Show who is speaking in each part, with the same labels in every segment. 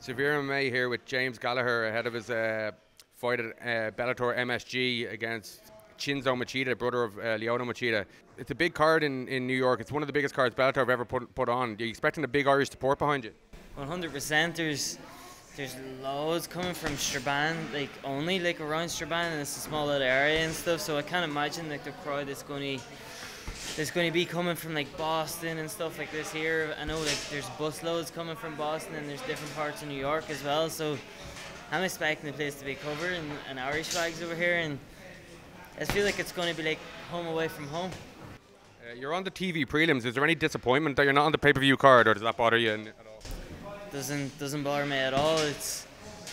Speaker 1: SevereMMA here with James Gallagher ahead of his fight at Bellator MSG against Chinzo Machida, brother of Lyoto Machida. It's a big card in New York. It's one of the biggest cards Bellator have ever put on. Are you expecting a big Irish support behind you?
Speaker 2: 100%. There's loads coming from Strabane, only around Strabane, and it's a small little area and stuff. So I can't imagine the crowd that's going to be coming from Boston and stuff like this here. I know there's bus loads coming from Boston, and there's different parts of New York as well. So I'm expecting the place to be covered and Irish flags over here, and I feel like it's going to be home away from home.
Speaker 1: You're on the TV prelims. Is there any disappointment that you're not on the pay-per-view card, or does that bother you at all?
Speaker 2: Doesn't bother me at all.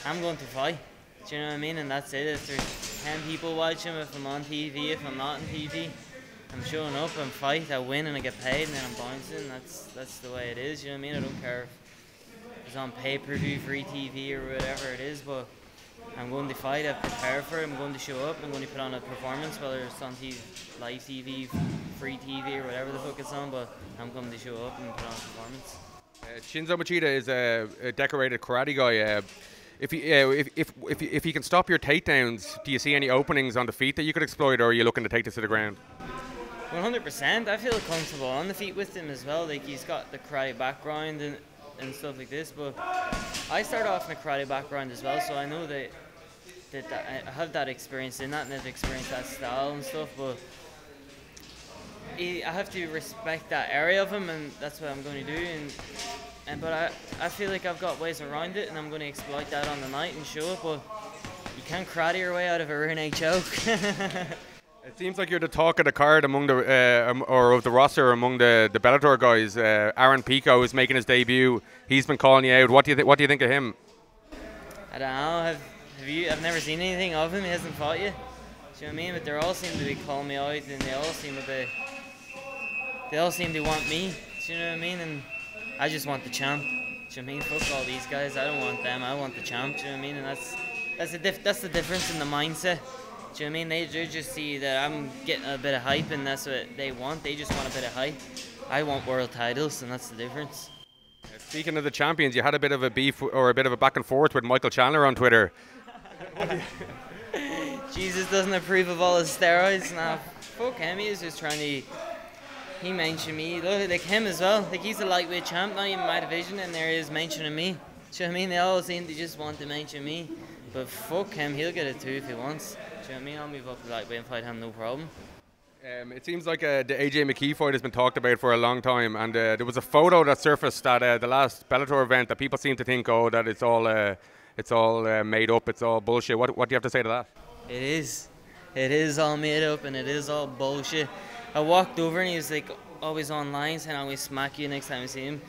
Speaker 2: I'm going to fight. Do you know what I mean? And that's it. If there's 10 people watching, if I'm on TV, if I'm not on TV, I'm showing up and fight. I win and I get paid, and then I'm bouncing. That's the way it is. You know what I mean? I don't care if it's on pay-per-view, free TV, or whatever it is, but I'm going to fight. I've prepared for it. I'm going to show up. I'm going to put on a performance, whether it's on TV, live TV, free TV, or whatever the fuck it's on. But I'm going to show up and put on a performance.
Speaker 1: Chinzo Machida is a decorated karate guy. If he can stop your takedowns, do you see any openings on the feet that you could exploit, or are you looking to take this to the ground?
Speaker 2: 100%. I feel comfortable on the feet with him as well. He's got the karate background and stuff like this. But I started off in a karate background as well, so I know that I have that experience in that, and I've experienced that style and stuff. But I have to respect that area of him, and that's what I'm going to do. But I feel like I've got ways around it, and I'm going to exploit that on the night and show it. But you can't karate your way out of a rear neck choke.
Speaker 1: It seems like you're the talk of the card among the or of the roster among the Bellator guys. Pico is making his debut. He's been calling you out. What do you think of him?
Speaker 2: I don't know. I've never seen anything of him. He hasn't fought yet. Do you know what I mean? But they all seem to be calling me out, and they all seem to want me. Do you know what I mean? And I just want the champ. Do you know what I mean? Fuck all these guys. I don't want them. I want the champ. Do you know what I mean? And that's the difference in the mindset. Do you know what I mean? They just see that I'm getting a bit of hype, and that's what they want. They just want a bit of hype. I want world titles, and that's the difference.
Speaker 1: Speaking of the champions, you had a bit of a beef or a bit of a back and forth with Michael Chandler on Twitter.
Speaker 2: Jesus doesn't approve of all his steroids. Nah, fuck him. He was just trying to. He mentioned me. Look, him as well. He's a lightweight champ, not even my division, and there he is mentioning me. Do you know what I mean? They all seem to just want to mention me. But fuck him, he'll get it too if he wants. Do you know what I mean? I'll move up to lightweight and fight him, no problem. It
Speaker 1: seems like the AJ McKee fight has been talked about for a long time, and there was a photo that surfaced at the last Bellator event that people seem to think, that it's all made up, it's all bullshit. What do you have to say to that?
Speaker 2: It is. It is all made up, and it is all bullshit. I walked over, and he was always online saying, "I'll always smack you next time I see him."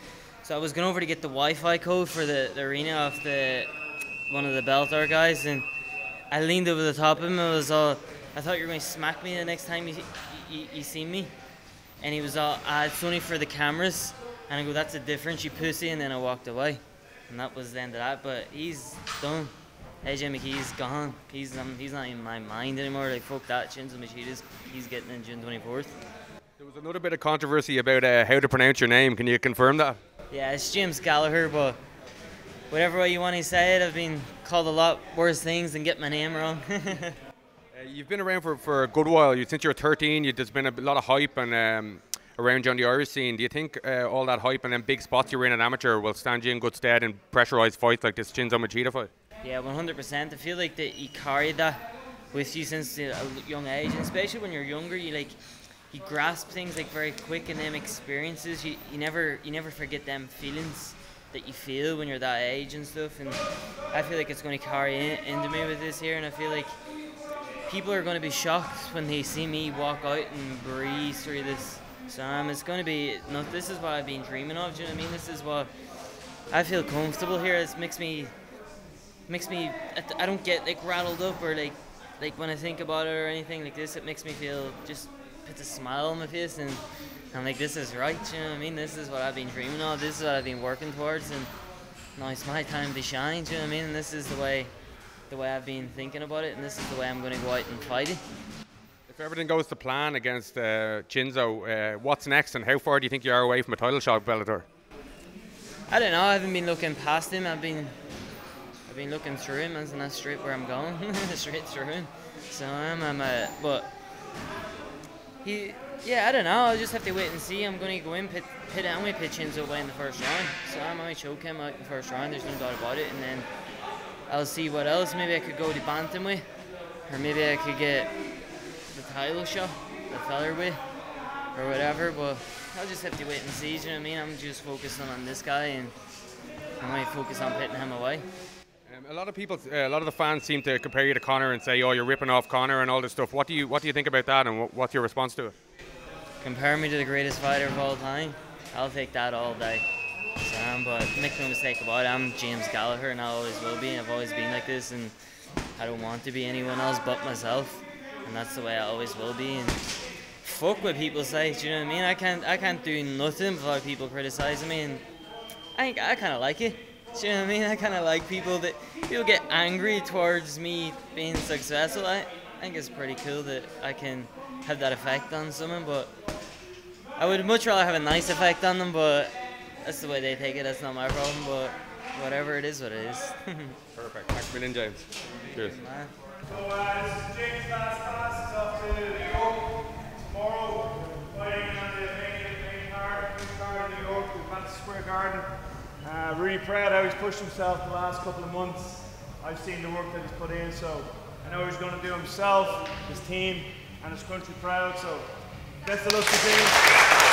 Speaker 2: So I was going over to get the Wi-Fi code for the arena off one of the Bellator guys, and I leaned over the top of him and was all, "I thought you were going to smack me the next time you see me." And he was all, "It's only for the cameras." And I go, "That's a difference, you pussy." And then I walked away. And that was the end of that. But he's done. AJ McKee's gone. He's not in my mind anymore. Fuck that. Chinzo Machida's, he's getting in June 24th.
Speaker 1: There was another bit of controversy about how to pronounce your name. Can you confirm that?
Speaker 2: Yeah, it's James Gallagher, but whatever way you want to say it, I've been called a lot worse things than get my name wrong.
Speaker 1: You've been around for a good while. Since you're 13, there's been a lot of hype and around you on the Irish scene. Do you think all that hype and then big spots you're in an amateur will stand you in good stead in pressurised fights like this Chinzo Machida fight?
Speaker 2: Yeah, 100%. I feel like that you carry that with you since a young age, and especially when you're younger, you grasp things very quick, and them experiences. You never forget them feelings that you feel when you're that age and stuff. And I feel like it's going to carry into me with this here, and I feel like people are going to be shocked when they see me walk out and breeze through this. So it's going to be. No, this is what I've been dreaming of. Do you know what I mean? This is what I feel comfortable here. It makes me. I don't get rattled up or when I think about it or anything like this. It makes me feel, just puts a smile on my face, and I'm like, this is right. You know what I mean? This is what I've been dreaming of. This is what I've been working towards, and now it's my time to shine. Do you know what I mean? And this is the way I've been thinking about it, and this is the way I'm going to go out and fight it.
Speaker 1: If everything goes to plan against Chinzo, what's next, and how far do you think you are away from a title shot, Bellator?
Speaker 2: I don't know. I haven't been looking past him. I've been been looking through him, and that's straight where I'm going, straight through him. So but I don't know. I'll just have to wait and see. I'm going to go in, I'm going to pit Chinzo away in the first round. So I might choke him out in the first round. There's no doubt about it. And then I'll see what else. Maybe I could go to bantamweight, or maybe I could get the title shot, the featherweight, or whatever. But I'll just have to wait and see. Do you know what I mean? I'm just focusing on this guy, and I might focus on pitting him away.
Speaker 1: A lot of the fans seem to compare you to Conor and say, "Oh, you're ripping off Conor" and all this stuff. What do you think about that, and what's your response to it?
Speaker 2: Compare me to the greatest fighter of all time. I'll take that all day. But make no mistake about it, I'm James Gallagher, and I always will be. I've always been like this, and I don't want to be anyone else but myself, and that's the way I always will be. And fuck what people say. Do you know what I mean? I can't do nothing without people criticizing me, and I kind of like it. Do you know what I mean? I kind of like people get angry towards me being successful. I think it's pretty cool that I can have that effect on someone, but I would much rather have a nice effect on them, but that's the way they take it. That's not my problem, but whatever it is, what it is.
Speaker 1: Perfect. Thanks a million, James. Cheers.
Speaker 2: Man.
Speaker 3: So this is James' last pass. It's off to Pico. Tomorrow, fighting on the main card in New York, the Madison Square Garden. Really proud how he's pushed himself the last couple of months. I've seen the work that he's put in, so I know he's going to do himself, his team, and his country proud. So best of luck to James.